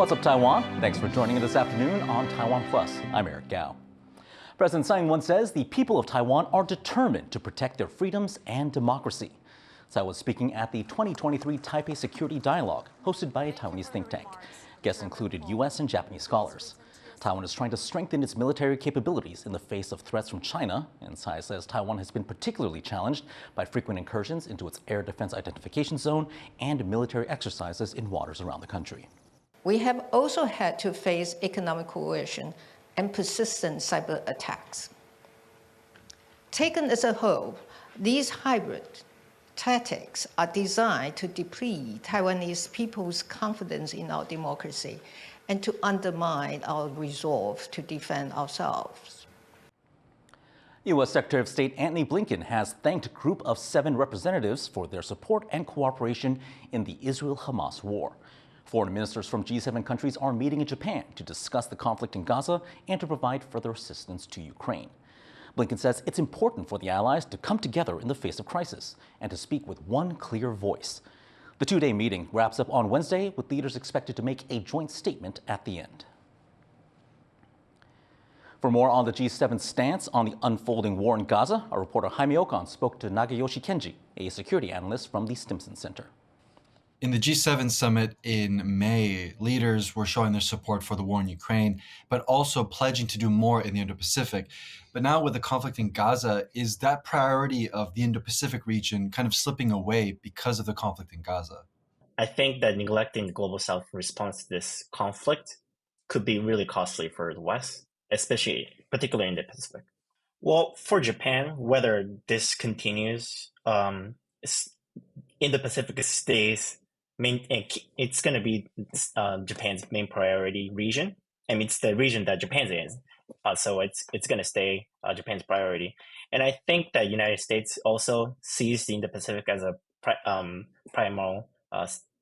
What's up, Taiwan? Thanks for joining us this afternoon on TaiwanPlus. I'm Eric Gao. President Tsai once says the people of Taiwan are determined to protect their freedoms and democracy. Tsai was speaking at the 2023 Taipei Security Dialogue, hosted by a Taiwanese think tank. Guests included U.S. and Japanese scholars. Taiwan is trying to strengthen its military capabilities in the face of threats from China, and Tsai says Taiwan has been particularly challenged by frequent incursions into its air defense identification zone and military exercises in waters around the country. We have also had to face economic coercion and persistent cyber attacks. Taken as a whole, these hybrid tactics are designed to deplete Taiwanese people's confidence in our democracy and to undermine our resolve to defend ourselves. U.S. Secretary of State Antony Blinken has thanked a group of 7 representatives for their support and cooperation in the Israel-Hamas war. Foreign ministers from G7 countries are meeting in Japan to discuss the conflict in Gaza and to provide further assistance to Ukraine. Blinken says it's important for the allies to come together in the face of crisis and to speak with one clear voice. The 2-day meeting wraps up on Wednesday, with leaders expected to make a joint statement at the end. For more on the G7's stance on the unfolding war in Gaza, our reporter Jaime Okan spoke to Nagayoshi Kenji, a security analyst from the Stimson Center. In the G7 summit in May, leaders were showing their support for the war in Ukraine, but also pledging to do more in the Indo-Pacific. But now with the conflict in Gaza, is that priority of the Indo-Pacific region kind of slipping away because of the conflict in Gaza? I think that neglecting the global South response to this conflict could be really costly for the West, particularly in the Pacific. Well, for Japan, whether this continues, Indo-Pacific stays it's going to be Japan's main priority region. I mean, it's the region that Japan's in, so it's going to stay Japan's priority. And I think that United States also sees the Indo-Pacific as a primal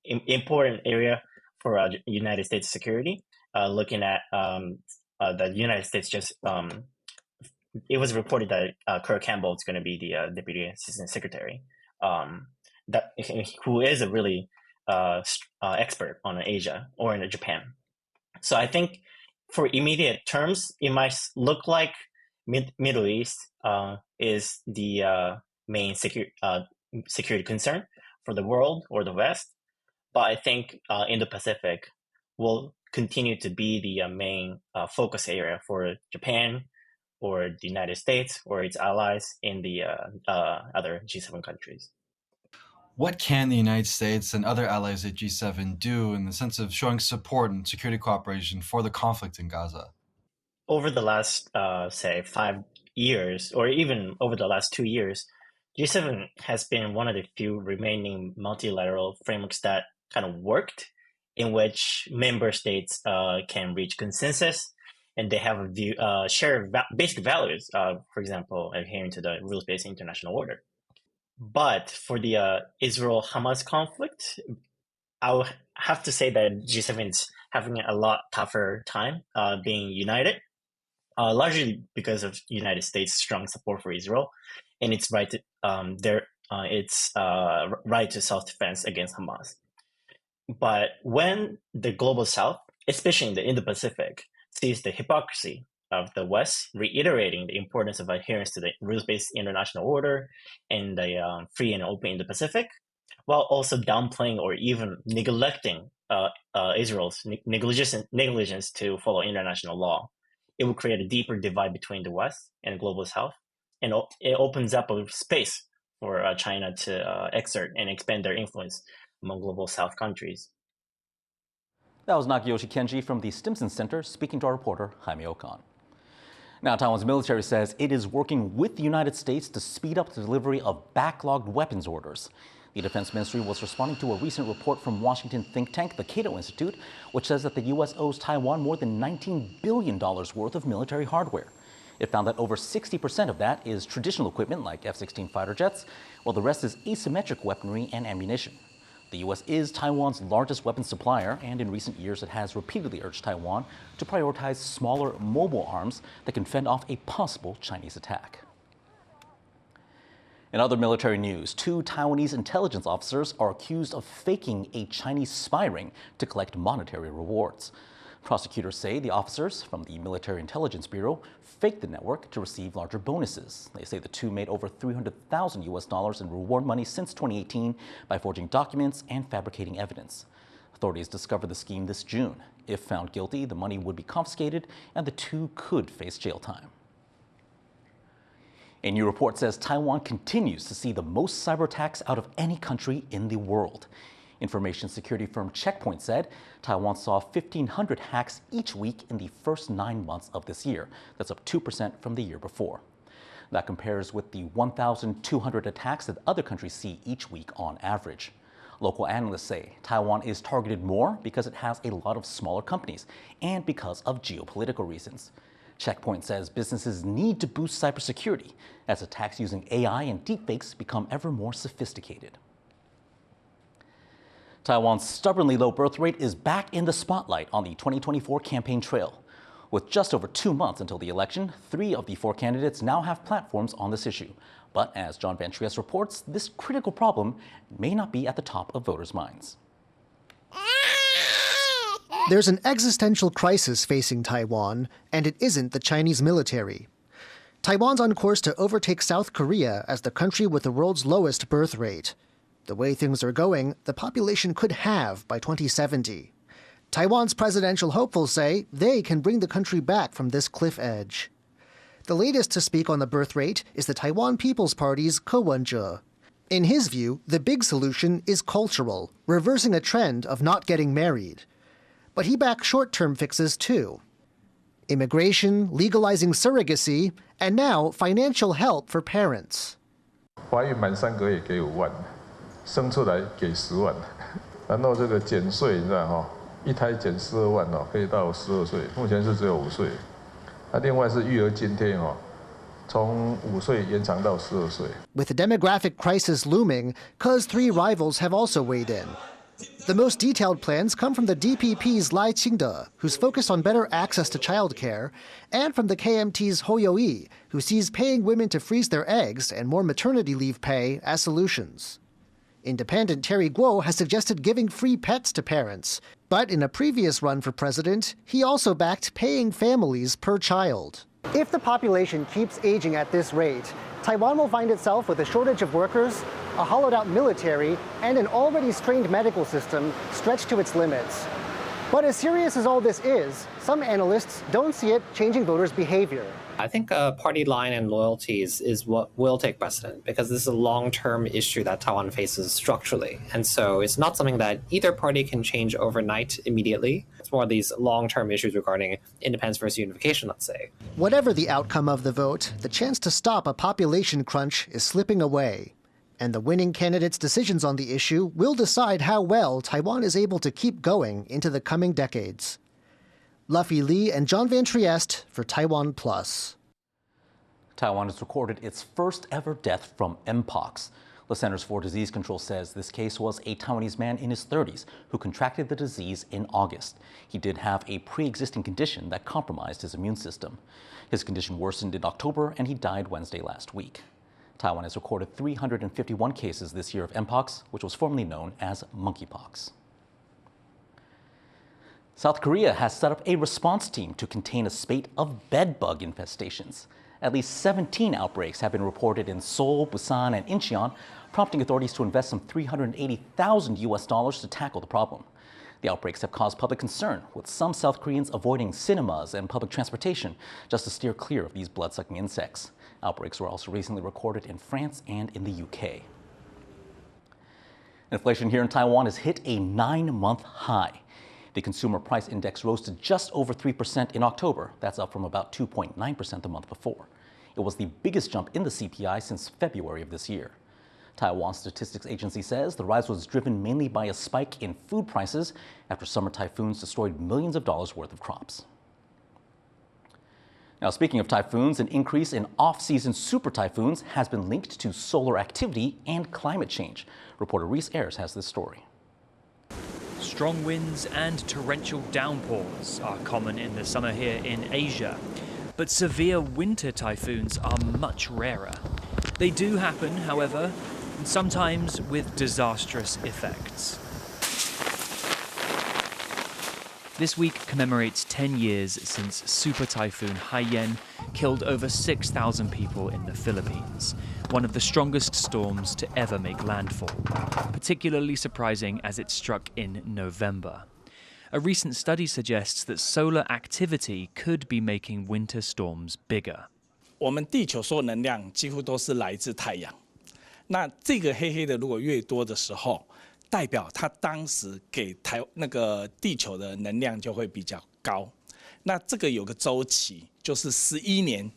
important area for United States security. Looking at the United States, it was reported that Kurt Campbell is going to be the Deputy Assistant Secretary, who is a really expert on Asia or in Japan. So I think for immediate terms, it might look like Middle East is the main security concern for the world or the West. But I think Indo-Pacific will continue to be the main focus area for Japan or the United States or its allies in the other G7 countries. What can the United States and other allies at G7 do in the sense of showing support and security cooperation for the conflict in Gaza? Over the last, say, 5 years, or even over the last 2 years, G7 has been one of the few remaining multilateral frameworks that kind of worked, in which member states can reach consensus and they have a share basic values, for example, adhering to the rules-based international order. But for the Israel-Hamas conflict, I would have to say that G7 is having a lot tougher time being united, largely because of the United States' strong support for Israel and its right to right to self-defense against Hamas. But when the global South, especially in the Indo-Pacific, sees the hypocrisy of the West reiterating the importance of adherence to the rules-based international order and the free and open Indo-Pacific, while also downplaying or even neglecting Israel's negligence to follow international law, it will create a deeper divide between the West and the global South, and it opens up a space for China to exert and expand their influence among global South countries. That was Nagayoshi Kenji from the Stimson Center speaking to our reporter Jaime Okan. Now, Taiwan's military says it is working with the United States to speed up the delivery of backlogged weapons orders. The Defense Ministry was responding to a recent report from Washington think tank, the Cato Institute, which says that the U.S. owes Taiwan more than $19 billion worth of military hardware. It found that over 60% of that is traditional equipment like F-16 fighter jets, while the rest is asymmetric weaponry and ammunition. The U.S. is Taiwan's largest weapons supplier, and in recent years it has repeatedly urged Taiwan to prioritize smaller mobile arms that can fend off a possible Chinese attack. In other military news, 2 Taiwanese intelligence officers are accused of faking a Chinese spy ring to collect monetary rewards. Prosecutors say the officers from the Military Intelligence Bureau faked the network to receive larger bonuses. They say the 2 made over $300,000 in reward money since 2018 by forging documents and fabricating evidence. Authorities discovered the scheme this June. If found guilty, the money would be confiscated and the 2 could face jail time. A new report says Taiwan continues to see the most cyber attacks out of any country in the world. Information security firm Check Point said Taiwan saw 1,500 hacks each week in the first 9 months of this year. That's up 2% from the year before. That compares with the 1,200 attacks that other countries see each week on average. Local analysts say Taiwan is targeted more because it has a lot of smaller companies and because of geopolitical reasons. Checkpoint says businesses need to boost cybersecurity as attacks using AI and deepfakes become ever more sophisticated. Taiwan's stubbornly low birth rate is back in the spotlight on the 2024 campaign trail. With just over 2 months until the election, 3 of the 4 candidates now have platforms on this issue. But as John Van Trieste reports, this critical problem may not be at the top of voters' minds. There's an existential crisis facing Taiwan, and it isn't the Chinese military. Taiwan's on course to overtake South Korea as the country with the world's lowest birth rate. The way things are going, the population could halve by 2070. Taiwan's presidential hopefuls say they can bring the country back from this cliff edge. The latest to speak on the birth rate is the Taiwan People's Party's Ko Wen-je. In his view, the big solution is cultural, reversing a trend of not getting married. But he backs short-term fixes too. Immigration, legalizing surrogacy, and now financial help for parents. 怀孕满3个月给5万，生出来给10万，然后这个减税，你知道哈，一胎减12万哦，可以到12岁，目前是只有5岁。那另外是育儿津贴哦，从5岁延长到12岁。With the demographic crisis looming, Ke's 3 rivals have also weighed in. The most detailed plans come from the DPP's Lai Ching-de, who's focused on better access to childcare, and from the KMT's Ho Yo-yi, who sees paying women to freeze their eggs and more maternity leave pay as solutions. Independent Terry Guo has suggested giving free pets to parents, but in a previous run for president, he also backed paying families per child. If the population keeps aging at this rate, Taiwan will find itself with a shortage of workers, a hollowed-out military, and an already strained medical system stretched to its limits. But as serious as all this is, some analysts don't see it changing voters' behavior. I think party line and loyalties is what will take precedent because this is a long-term issue that Taiwan faces structurally. And so it's not something that either party can change overnight immediately. It's more these long-term issues regarding independence versus unification, let's say. Whatever the outcome of the vote, the chance to stop a population crunch is slipping away. And the winning candidate's decisions on the issue will decide how well Taiwan is able to keep going into the coming decades. Luffy Lee and John Van Trieste for TaiwanPlus. Taiwan has recorded its first ever death from Mpox. The Centers for Disease Control says this case was a Taiwanese man in his 30s who contracted the disease in August. He did have a pre-existing condition that compromised his immune system. His condition worsened in October and he died Wednesday last week. Taiwan has recorded 351 cases this year of Mpox, which was formerly known as monkeypox. South Korea has set up a response team to contain a spate of bedbug infestations. At least 17 outbreaks have been reported in Seoul, Busan, and Incheon, prompting authorities to invest some $380,000 to tackle the problem. The outbreaks have caused public concern, with some South Koreans avoiding cinemas and public transportation just to steer clear of these blood-sucking insects. Outbreaks were also recently recorded in France and in the UK. Inflation here in Taiwan has hit a 9-month high. The consumer price index rose to just over 3% in October. That's up from about 2.9% the month before. It was the biggest jump in the CPI since February of this year. Taiwan Statistics Agency says the rise was driven mainly by a spike in food prices after summer typhoons destroyed millions of dollars worth of crops. Now, speaking of typhoons, an increase in off-season super typhoons has been linked to solar activity and climate change. Reporter Reese Ayers has this story. Strong winds and torrential downpours are common in the summer here in Asia, but severe winter typhoons are much rarer. They do happen, however, and sometimes with disastrous effects. This week commemorates 10 years since Super Typhoon Haiyan killed over 6,000 people in the Philippines, one of the strongest storms to ever make landfall, particularly surprising as it struck in November. A recent study suggests that solar activity could be making winter storms bigger. 我们地球所有能量几乎都是来自太阳，那这个黑黑的如果越多的时候，代表它当时给地球的能量就会比较高。那这个有个周期，就是11年。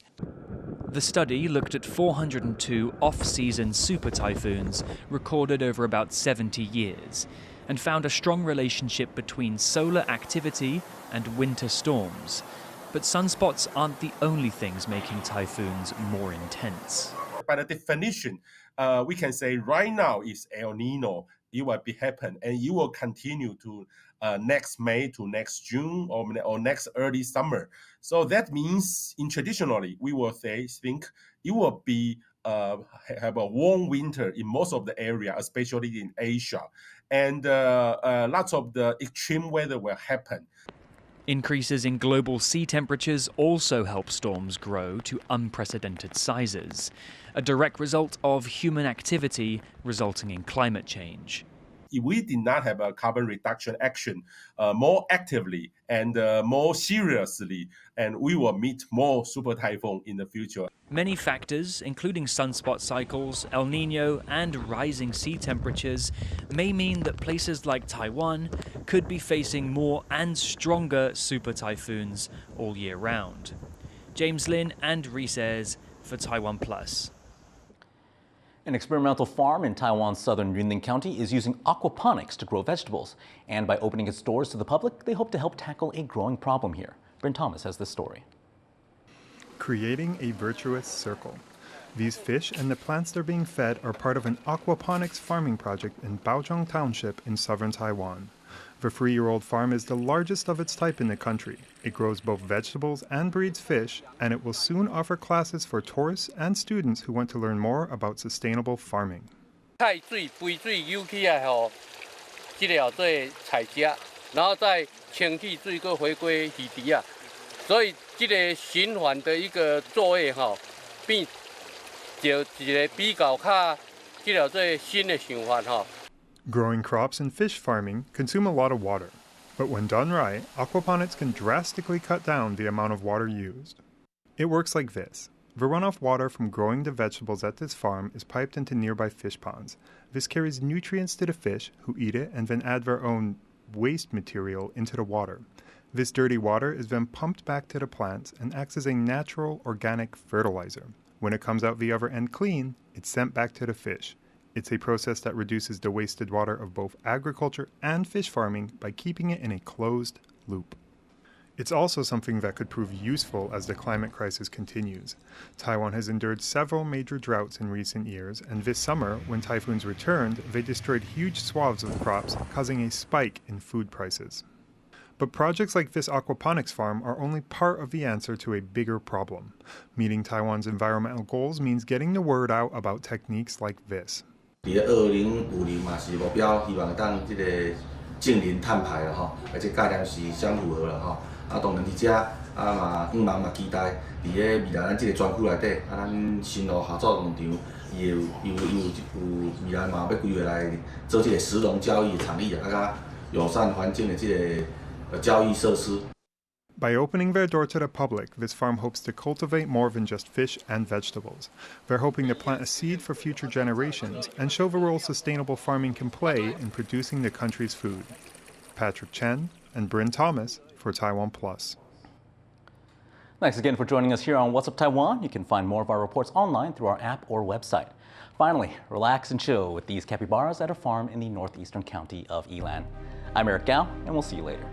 The study looked at 402 off-season super typhoons recorded over about 70 years and found a strong relationship between solar activity and winter storms. But sunspots aren't the only things making typhoons more intense. By the definition, we can say right now is El Nino. It will be happen, and it will continue to next May to next June or next early summer. So that means, traditionally, we will think it will be have a warm winter in most of the area, especially in Asia, and lots of the extreme weather will happen. Increases in global sea temperatures also help storms grow to unprecedented sizes, a direct result of human activity resulting in climate change. If we did not have a carbon reduction action more actively and more seriously, and we will meet more super typhoon in the future. Many factors, including sunspot cycles, El Nino, and rising sea temperatures, may mean that places like Taiwan could be facing more and stronger super typhoons all year round. James Lin and Rees for TaiwanPlus. An experimental farm in Taiwan's southern Yunlin County is using aquaponics to grow vegetables. And by opening its doors to the public, they hope to help tackle a growing problem here. Bryn Thomas has this story. Creating a virtuous circle. These fish and the plants they're being fed are part of an aquaponics farming project in Baozhong Township in southern Taiwan. The 3-year-old farm is the largest of its type in the country. It grows both vegetables and breeds fish, and it will soon offer classes for tourists and students who want to learn more about sustainable farming. 太水、肥水游起来后，这个做菜食，然后再清气水搁回归鱼池啊，所以这个循环的一个作业哈，变就一个比较较这个做新的循环哈。 Growing crops and fish farming consume a lot of water, but when done right, aquaponics can drastically cut down the amount of water used. It works like this. The runoff water from growing the vegetables at this farm is piped into nearby fish ponds. This carries nutrients to the fish, who eat it and then add their own waste material into the water. This dirty water is then pumped back to the plants and acts as a natural organic fertilizer. When it comes out the other end clean, it's sent back to the fish. It's a process that reduces the wasted water of both agriculture and fish farming by keeping it in a closed loop. It's also something that could prove useful as the climate crisis continues. Taiwan has endured several major droughts in recent years, and this summer, when typhoons returned, they destroyed huge swaths of crops, causing a spike in food prices. But projects like this aquaponics farm are only part of the answer to a bigger problem. Meeting Taiwan's environmental goals means getting the word out about techniques like this. 2050嘛是目标，希望当这个净零碳排了吼，而且概念是相符合了吼。啊，当然伫遮嘛，希望嘛期待伫个未来咱这个专区内底，咱新路合作农场，伊有未来嘛要规划来做这个食农教育的场地啊，甲友善环境的这个教育设施。 By opening their door to the public, this farm hopes to cultivate more than just fish and vegetables. They're hoping to plant a seed for future generations and show the role sustainable farming can play in producing the country's food. Patrick Chen and Bryn Thomas for TaiwanPlus. Thanks again for joining us here on What's Up Taiwan. You can find more of our reports online through our app or website. Finally, relax and chill with these capybaras at a farm in the northeastern county of Yunlin. I'm Eric Gao, and we'll see you later.